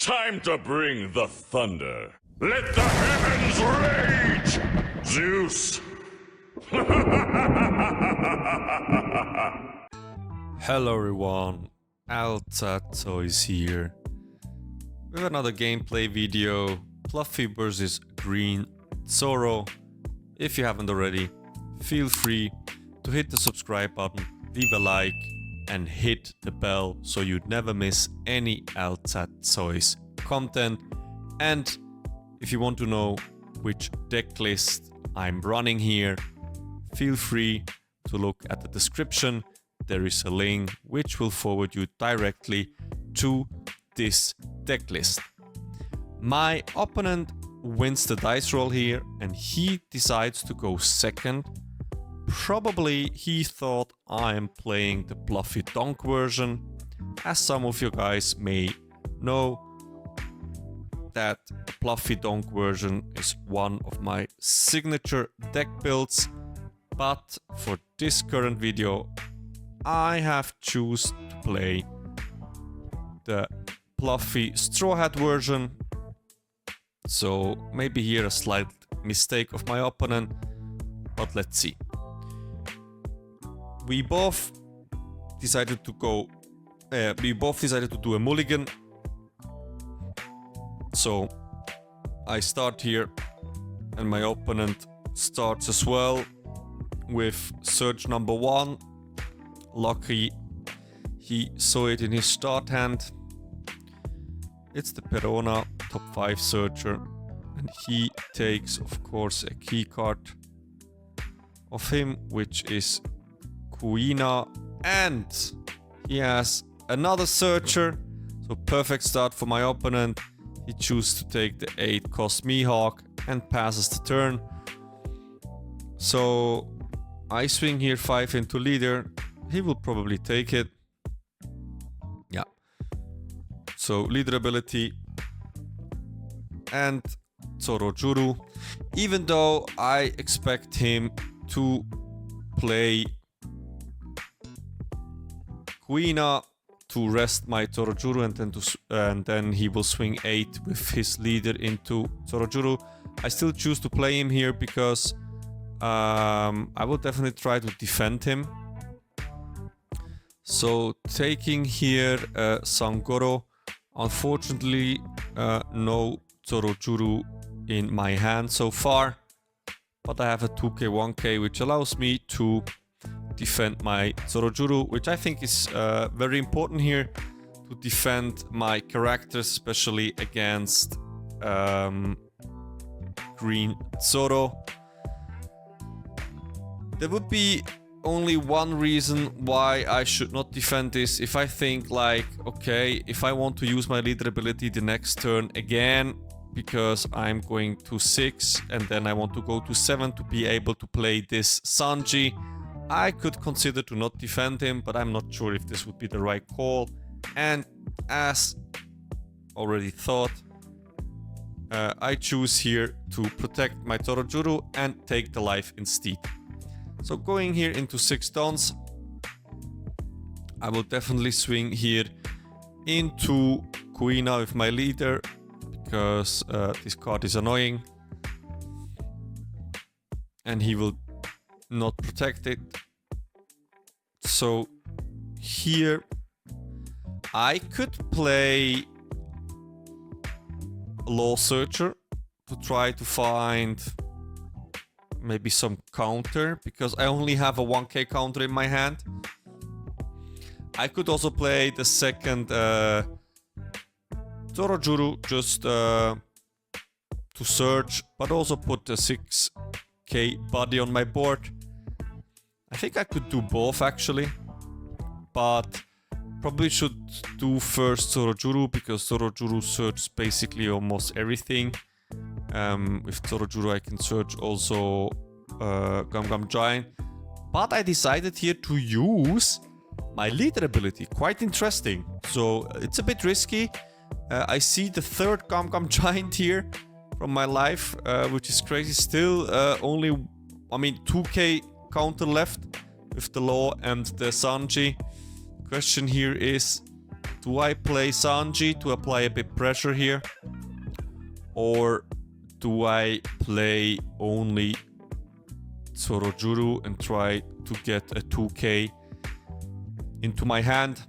Time to bring the thunder. Let the heavens rage! Zeus! Hello everyone, OPTCG is here with another gameplay video, Pluffy versus G Zoro. If you haven't already, feel free to hit the subscribe button, leave a like and hit the bell so you'd never miss any OPTCG content. And if you want to know which deck list I'm running here, feel free to look at the description. There is a link which will forward you directly to this deck list. My opponent wins the dice roll here and he decides to go second. Probably he thought I am playing the Pluffy Donk version. As some of you guys may know, that the Pluffy Donk version is one of my signature deck builds. But for this current video, I have chosen to play the Pluffy Straw Hat version. So maybe here a slight mistake of my opponent, but let's see. We both decided to do a mulligan. So I start here and my opponent starts as well with Surge number 1. Lucky he saw it in his start hand. It's the Perona top 5 searcher and he takes of course a key card of him, which is Kuina, and he has another searcher, so perfect start for my opponent. He chooses to take the 8 cost Mihawk and passes the turn. So I swing here 5 into leader. He will probably take it. Yeah. So leader ability and Zorojuru. Even though I expect him to play Kuina to rest my Zorojuru and then he will swing 8 with his leader into Zorojuru. I still choose to play him here because I will definitely try to defend him. So taking here Sangoro. Unfortunately, no Zorojuru in my hand so far, but I have a 2k 1k which allows me to defend my Zorojuru, which I think is very important here to defend my characters, especially against G Zoro. There would be only one reason why I should not defend this. If I think like, okay, if I want to use my leader ability the next turn again, because I'm going to 6 and then I want to go to 7 to be able to play this Sanji, I could consider to not defend him, but I'm not sure if this would be the right call. And as already thought, I choose here to protect my Zorojuru and take the life instead. So going here into 6 dons, I will definitely swing here into Kuina with my leader, because this card is annoying and he will not protect it. So here I could play Law Searcher to try to find maybe some counter, because I only have a 1k counter in my hand. I could also play the second Zorojuru just to search, but also put a 6k body on my board. I think I could do both actually, but probably should do first Zorojuru, because Zorojuru searches basically almost everything. With Zorojuru I can search also Gum Gum Giant, but I decided here to use my leader ability. Quite interesting. So it's a bit risky. I see the third Gum Gum Giant here from my life, which is crazy. Still only, 2k counter left with the Law and the Sanji. Question here is, Do I play Sanji to apply a bit pressure here? Or do I play only Zorojuru and try to get a 2k into my hand?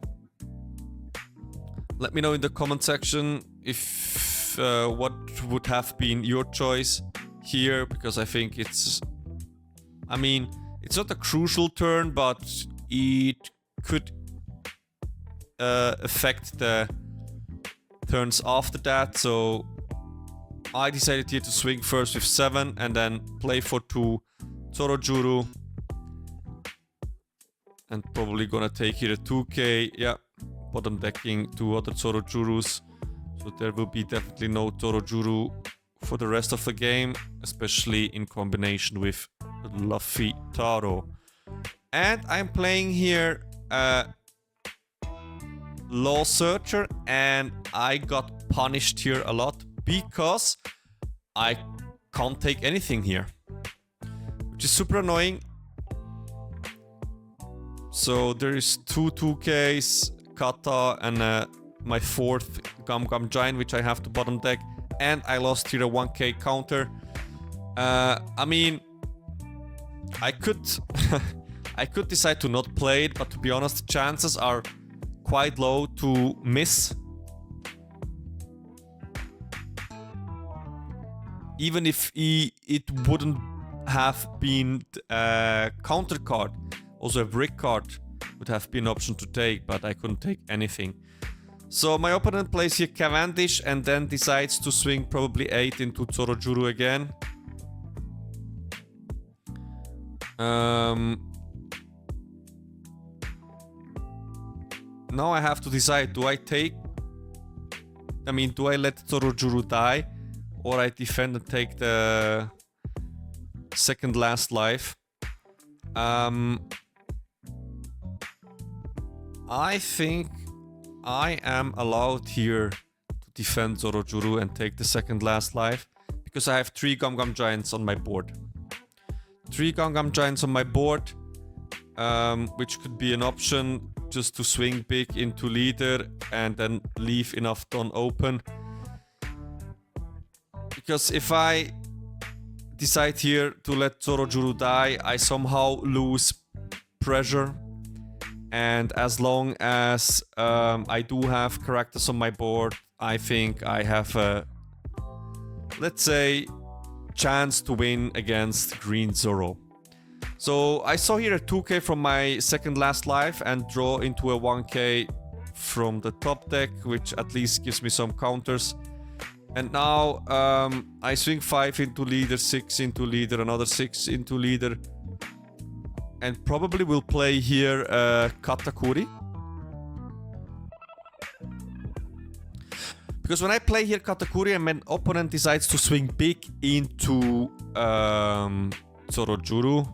Let me know in the comment section if what would have been your choice here, because I think it's... I mean, it's not a crucial turn, but it could affect the turns after that. So I decided here to swing first with 7 and then play for 2 Zorojuru. And probably gonna take here a 2k. Yeah, bottom decking 2 other Zorojurus. So there will be definitely no Zorojuru for the rest of the game, especially in combination with Luffy Taro. And I'm playing here Law Searcher, and I got punished here a lot because I can't take anything here, which is super annoying. So there is 2 2Ks, Kata, and my 4th Gum Gum Giant, which I have to bottom deck, and I lost here a 1k counter. I mean, I could I could decide to not play it, but to be honest, the chances are quite low to miss. Even if it wouldn't have been a counter card, also a brick card would have been an option to take, but I couldn't take anything. So my opponent plays here Cavendish and then decides to swing probably 8 into Zorojuru again. Now I have to decide, do I take... I mean, do I let Zorojuru die? Or I defend and take the second last life? I think I am allowed here to defend Zorojuru and take the second last life, because I have 3 Gum Gum Giants on my board. 3 Gum Gum Giants on my board, which could be an option just to swing big into leader and then leave enough Don open. Because if I decide here to let Zorojuru die, I somehow lose pressure. And as long as I do have characters on my board, I think I have a, let's say, chance to win against Green Zoro. So I saw here a 2k from my second last life and draw into a 1k from the top deck, which at least gives me some counters. And now I swing 5 into leader, 6 into leader, another 6 into leader. And probably will play here Katakuri. Because when I play here Katakuri and my opponent decides to swing big into Zorojuru,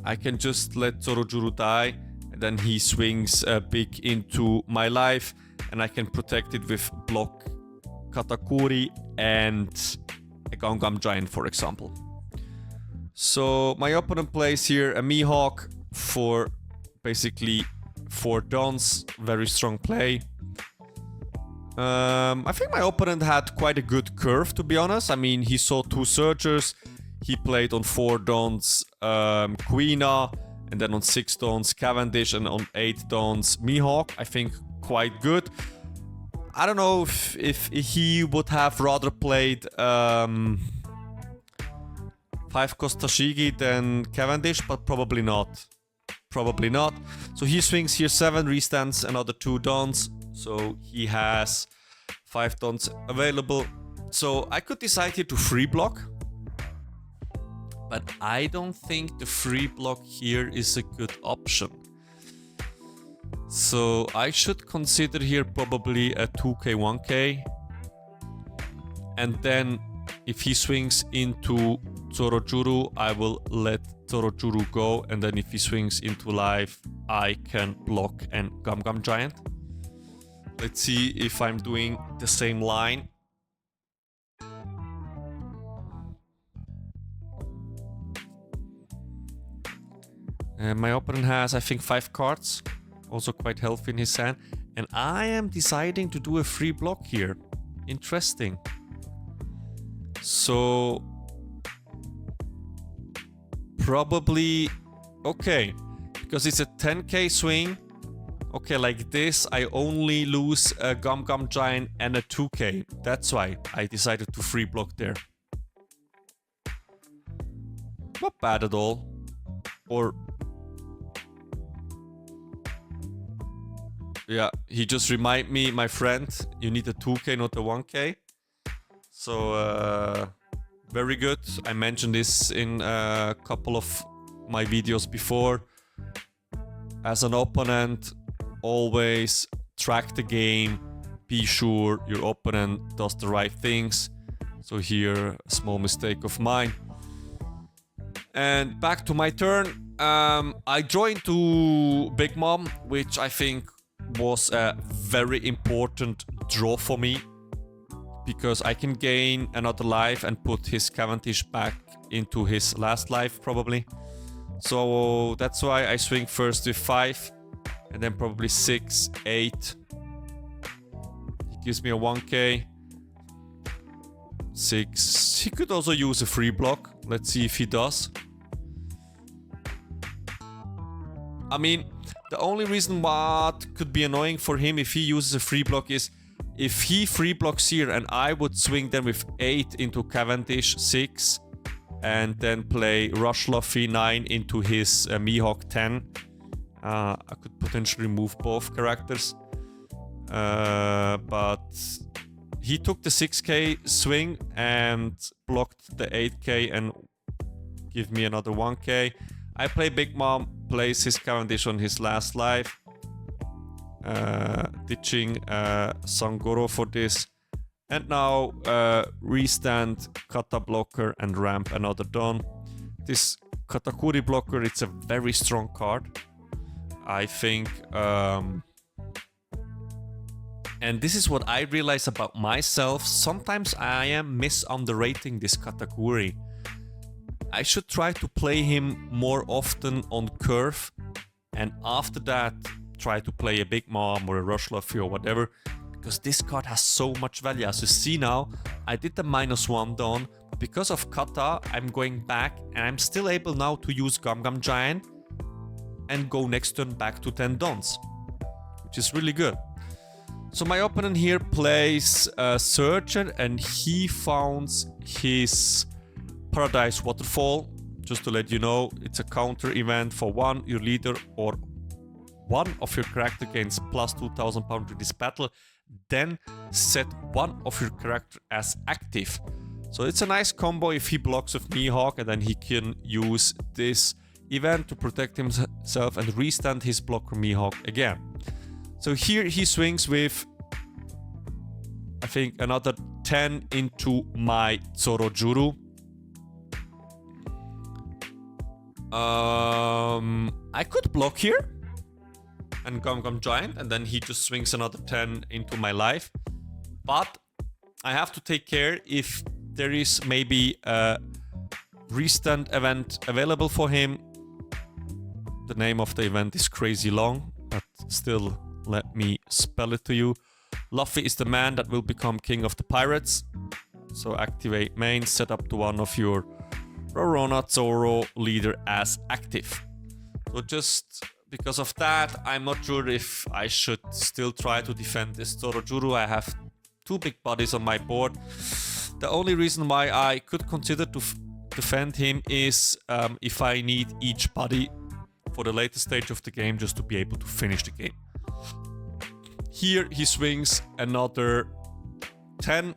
I can just let Zorojuru die, and then he swings big into my life, and I can protect it with block Katakuri and a Gum Gum Giant, for example. So my opponent plays here a Mihawk for basically 4 dons, very strong play. I think my opponent had quite a good curve, to be honest. I mean, he saw 2 Searchers, he played on 4 dons Queena, and then on 6 dons Cavendish, and on 8 dons Mihawk. I think quite good. I don't know if he would have rather played 5 cost Tashigi than Cavendish, but probably not. Probably not. So he swings here 7, restands another 2 dons. So he has 5 dons available. So I could decide here to free block. But I don't think the free block here is a good option. So I should consider here probably a 2k, 1k. And then if he swings into Zorojuru, I will let Zorojuru go. And then if he swings into life, I can block and Gum Gum Giant. Let's see if I'm doing the same line. And my opponent has, I think, 5 cards. Also quite healthy in his hand. And I am deciding to do a free block here. Interesting. So probably okay, because it's a 10k swing. Okay, like this, I only lose a Gum Gum Giant and a 2k. That's why I decided to free block there. Not bad at all. Or yeah, he just remind me, my friend, you need a 2k, not a 1k. So very good. I mentioned this in a couple of my videos before. As an opponent, always track the game. Be sure your opponent does the right things. So here, a small mistake of mine. And back to my turn. I joined to Big Mom, which I think was a very important draw for me, because I can gain another life and put his Cavendish back into his last life probably. So that's why I swing first with 5 and then probably 6, 8. He gives me a 1k. 6. He could also use a free block. Let's see if he does. I mean, the only reason what could be annoying for him if he uses a free block is if he free blocks here and I would swing them with 8 into Cavendish 6 and then play Rush Luffy 9 into his Mihawk 10. I could potentially move both characters. But he took the 6k swing and blocked the 8k and give me another 1k. I play Big Mom, plays his Cavendish on his last life. Ditching Sangoro for this. And now restand Kata blocker and ramp another Don. This Katakuri blocker, it's a very strong card, I think. And this is what I realize about myself. Sometimes I am misunderrating this Katakuri. I should try to play him more often on curve, and after that try to play a Big Mom or a Rush Luffy or whatever, because this card has so much value. As you see now, I did the -1 Dawn, but because of Kata, I'm going back and I'm still able now to use Gum Gum Giant and go next turn back to 10 Dons, which is really good. So my opponent here plays Searcher and he founds his Paradise Waterfall. Just to let you know, it's a counter event for 1, your leader or one of your character gains plus 2000 pound in this battle. Then set one of your character as active. So it's a nice combo if he blocks with Mihawk, and then he can use this event to protect himself and restand his blocker Mihawk again. So here he swings with, I think, another 10 into my Zoro Juru. I could block here and Gum Gum Giant, and then he just swings another 10 into my life. But I have to take care if there is maybe a restand event available for him. The name of the event is crazy long, but still let me spell it to you. Luffy is the man that will become king of the pirates. So activate main, set up to one of your Rorona Zoro leader as active. So just because of that, I'm not sure if I should still try to defend this Zoro Juru. I have 2 big bodies on my board. The only reason why I could consider to defend him is if I need each body for the later stage of the game just to be able to finish the game. Here he swings another 10.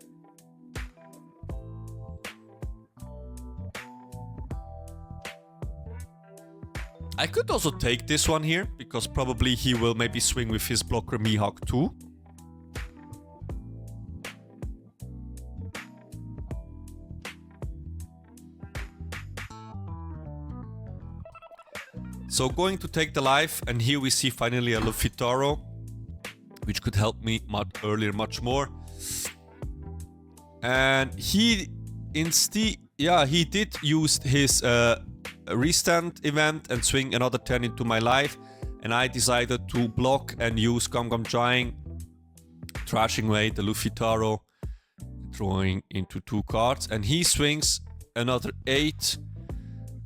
I could also take this one here, because probably he will maybe swing with his blocker Mihawk too. So going to take the life, and here we see finally a Luffy Taro, which could help me much more. And he he did use his restand event and swing another 10 into my life, and I decided to block and use Gum Gum Giant, trashing away the Luffy Taro, drawing into 2 cards, and he swings another 8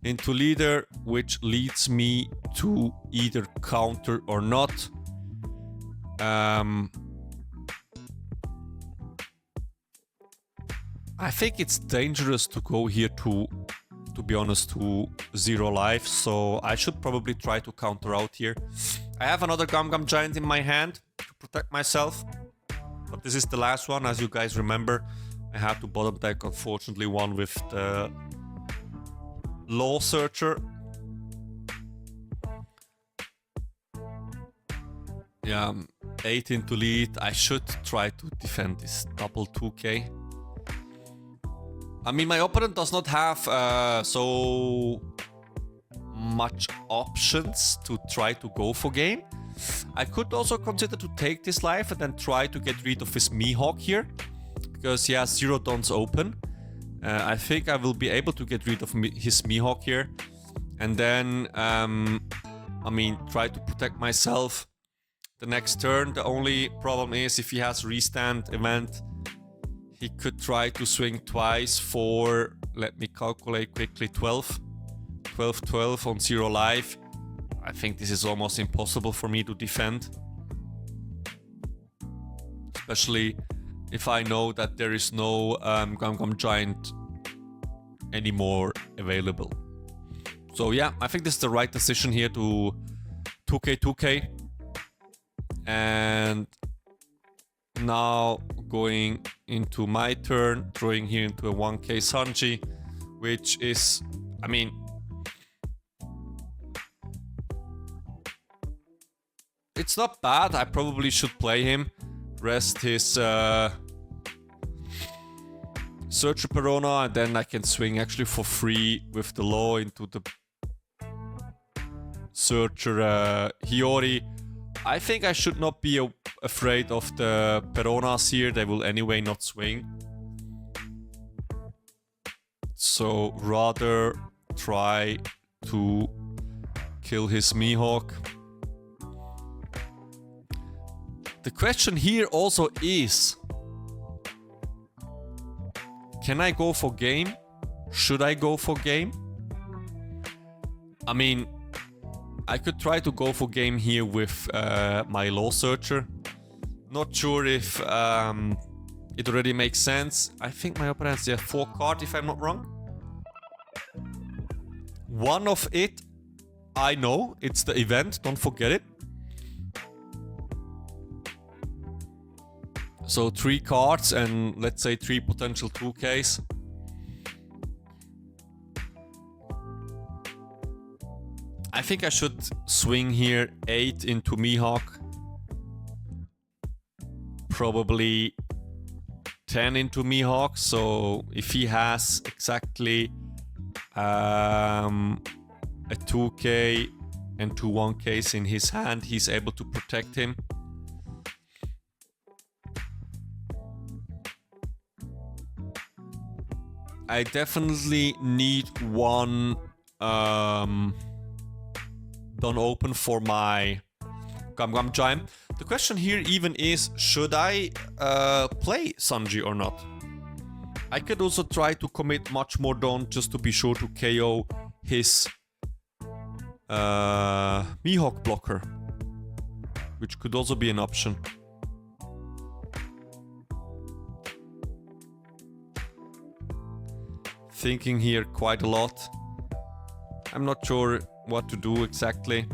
into leader, which leads me to either counter or not. I think it's dangerous to go here to be honest, to 0 life, so I should probably try to counter out here. I have another Gum Gum Giant in my hand to protect myself, but this is the last one. As you guys remember, I had to bottom deck, unfortunately, one with the Law Searcher. Yeah, 8 into lead. I should try to defend this double 2k. I mean, my opponent does not have so much options to try to go for game. I could also consider to take this life and then try to get rid of his Mihawk here, because he has 0 dons open. I think I will be able to get rid of his Mihawk here, and then I mean, try to protect myself the next turn. The only problem is if he has restand event, he could try to swing twice for, let me calculate quickly, 12 on 0 life. I think this is almost impossible for me to defend, especially if I know that there is no Gum Gum Giant anymore available. So yeah, I think this is the right decision here to 2k. And now going into my turn, throwing here into a 1k Sanji, which is, I mean, it's not bad. I probably should play him, rest his Searcher Perona, and then I can swing actually for free with the Law into the Searcher Hiyori. I think I should not be afraid of the Peronas here. They will anyway not swing. So rather try to kill his Mihawk. The question here also is, can I go for game? Should I go for game? I mean, I could try to go for game here with my Law Searcher. Not sure if it already makes sense. I think my opponent has 4 cards, if I'm not wrong. One of it, I know, it's the event, don't forget it. So 3 cards and let's say 3 potential 2Ks. I think I should swing here 8 into Mihawk. Probably 10 into Mihawk. So if he has exactly a 2k and 2 1ks in his hand, he's able to protect him. I definitely need one done open for my Gum Gum Giant. The question here even is, should I play Sanji or not? I could also try to commit much more Dawn just to be sure to KO his Mihawk blocker, which could also be an option. Thinking here quite a lot. I'm not sure what to do exactly.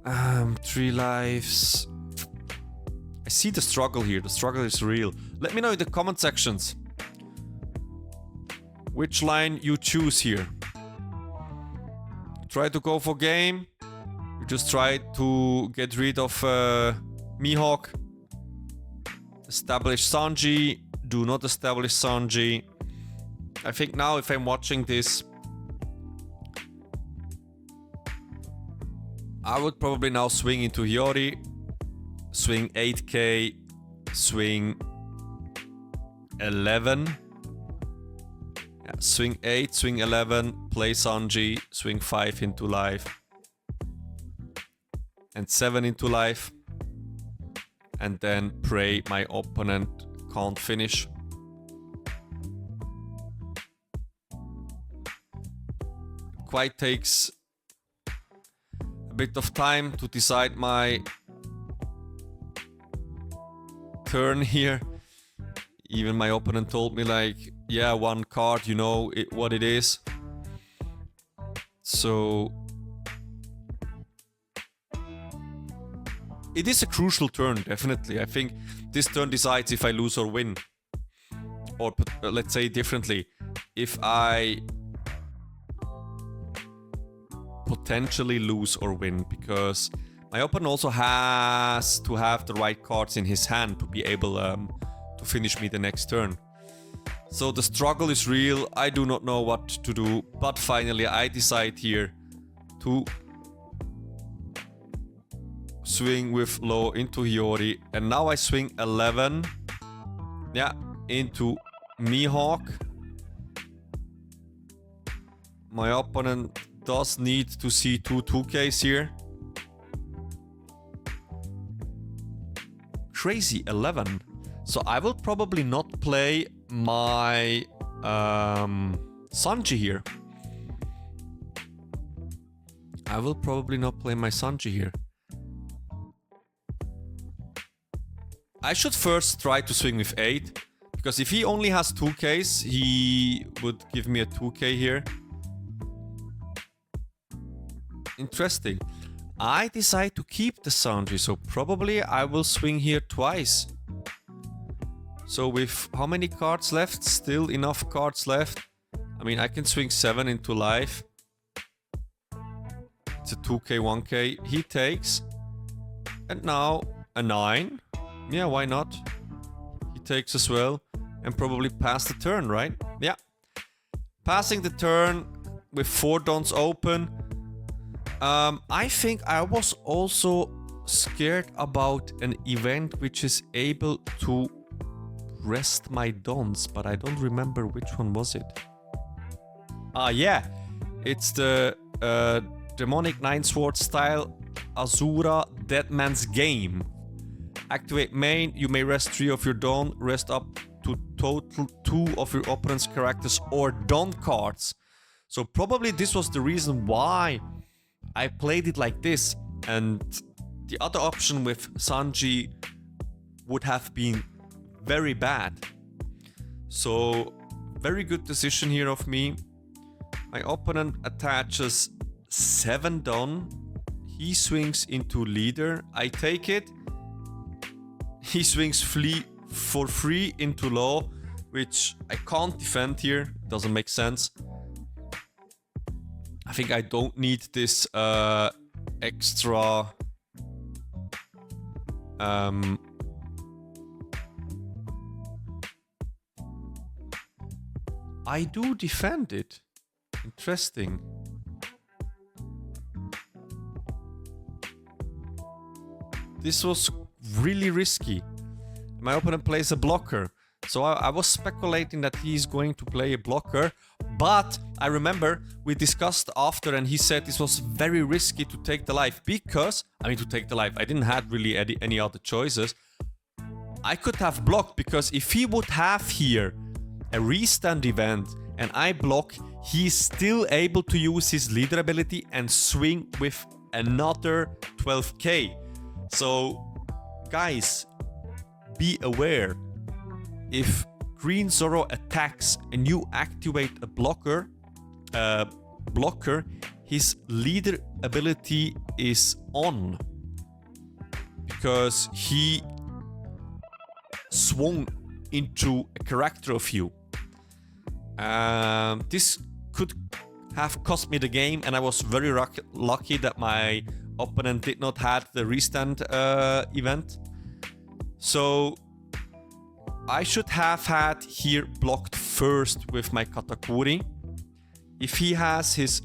3 lives. I see the struggle here. The struggle is real. Let me know in the comment sections which line you choose here. Try to go for game. You just try to get rid of Mihawk. Establish Sanji. Do not establish Sanji. I think now if I'm watching this, I would probably now swing into Hiyori, swing 8k, swing 11, yeah, swing 8, swing 11, play Sanji, swing 5 into life. and 7 into life. And then pray my opponent can't finish. Quite takes a bit of time to decide my turn here. Even my opponent told me like, yeah, one card, you know what it is. So it is a crucial turn, definitely. I think this turn decides if I lose or win. Or let's say differently, if I potentially lose or win, because my opponent also has to have the right cards in his hand to be able to finish me the next turn. So the struggle is real. I do not know what to do, but finally I decide here to swing with low into Hiyori, and now I swing 11, yeah, into Mihawk. My opponent does need to see 2Ks here. Crazy 11. So I will probably not play my Sanji here. I will probably not play my Sanji here. I should first try to swing with 8, because if he only has 2Ks, he would give me a 2K here. Interesting. I decide to keep the Sanji, so probably I will swing here twice. So with how many cards left? Still enough cards left. I mean, I can swing 7 into life. It's a 2K, 1K. He takes. And now a 9. Yeah, why not? He takes as well. And probably pass the turn, right? Yeah. Passing the turn with 4 dons open. I think I was also scared about an event which is able to rest my dons, but I don't remember which one was it. Yeah, it's the demonic 9-sword style Azura Deadman's Game. Activate main, you may rest 3 of your don, rest up to total 2 of your opponent's characters or don cards. So probably this was the reason why I played it like this, and the other option with Sanji would have been very bad. So very good decision here of me. My opponent attaches 7 don. He swings into leader. I take it. He swings for free into low, which I can't defend here. Doesn't make sense. I think I don't need this extra I do defend it. Interesting. This was really risky. My opponent plays a blocker. So I was speculating that he's going to play a blocker. But I remember we discussed after and he said this was very risky to take the life. Because, I didn't have really any other choices. I could have blocked, because if he would have here a restand event and I block, he's still able to use his leader ability and swing with another 12k. So guys, be aware. If Green Zoro attacks and you activate a blocker, his leader ability is on. Because he swung into a character of you. This could have cost me the game, and I was very lucky that my opponent did not have the restand event. So I should have had here blocked first with my Katakuri. If he has his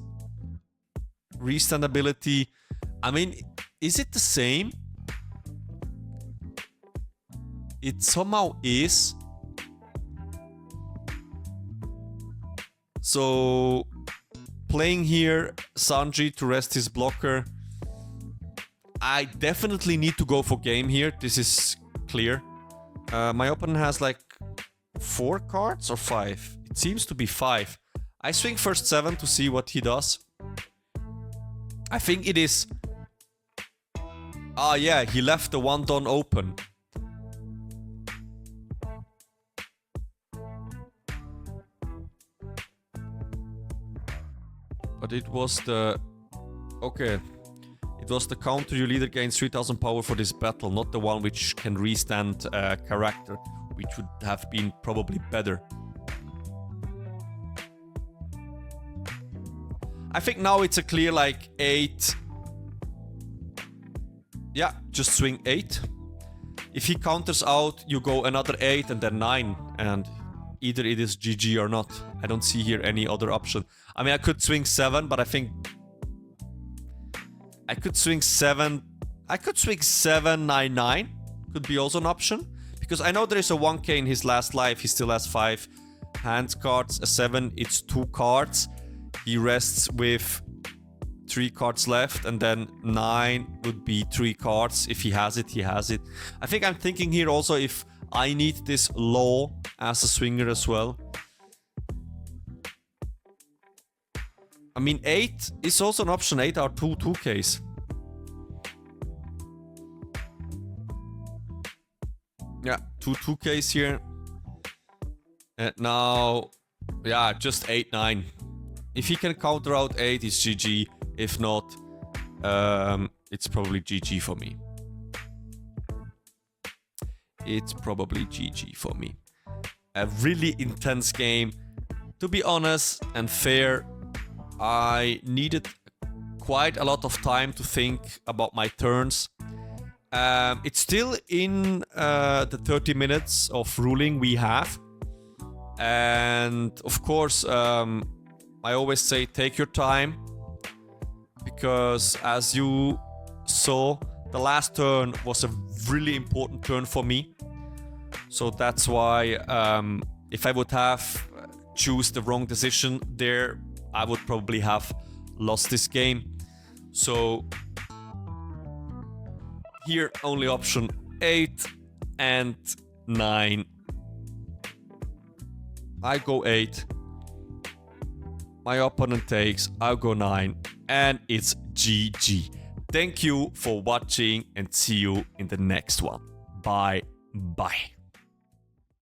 restand ability, I mean, is it the same? It somehow is. So playing here Sanji to rest his blocker, I definitely need to go for game here. This is clear. My opponent has like 4 cards or 5. It seems to be 5. I swing first 7 to see what he does. I think it is... Ah, yeah, he left the 1-don open. But it was the... Okay. It was the counter your leader gains 3000 power for this battle, not the one which can restand character, which would have been probably better. I think now it's a clear like 8. Yeah, just swing 8. If he counters out, you go another 8 and then 9. And either it is GG or not. I don't see here any other option. I mean, I could swing 7, but I think... I could swing 7... I could swing 7, 9, 9. Could be also an option. Because I know there is a 1k in his last life. He still has 5 hand cards. A 7, it's 2 cards. He rests with 3 cards left, and then 9 would be 3 cards. If he has it, he has it. I think I'm thinking here also if I need this low as a swinger as well. I mean, 8 is also an option. 8 are 2Ks. Yeah, 2Ks here. And now, yeah, just 8, 9. If he can counter out 8, it's GG. If not, it's probably GG for me. It's probably GG for me. A really intense game. To be honest and fair, I needed quite a lot of time to think about my turns. It's still in the 30 minutes of ruling we have. And of course, I always say take your time. Because as you saw, the last turn was a really important turn for me. So that's why if I would have choose the wrong decision there, I would probably have lost this game. So here only option 8 and 9. I go 8. My opponent takes, I'll go 9. And it's GG. Thank you for watching and see you in the next one. Bye. Bye.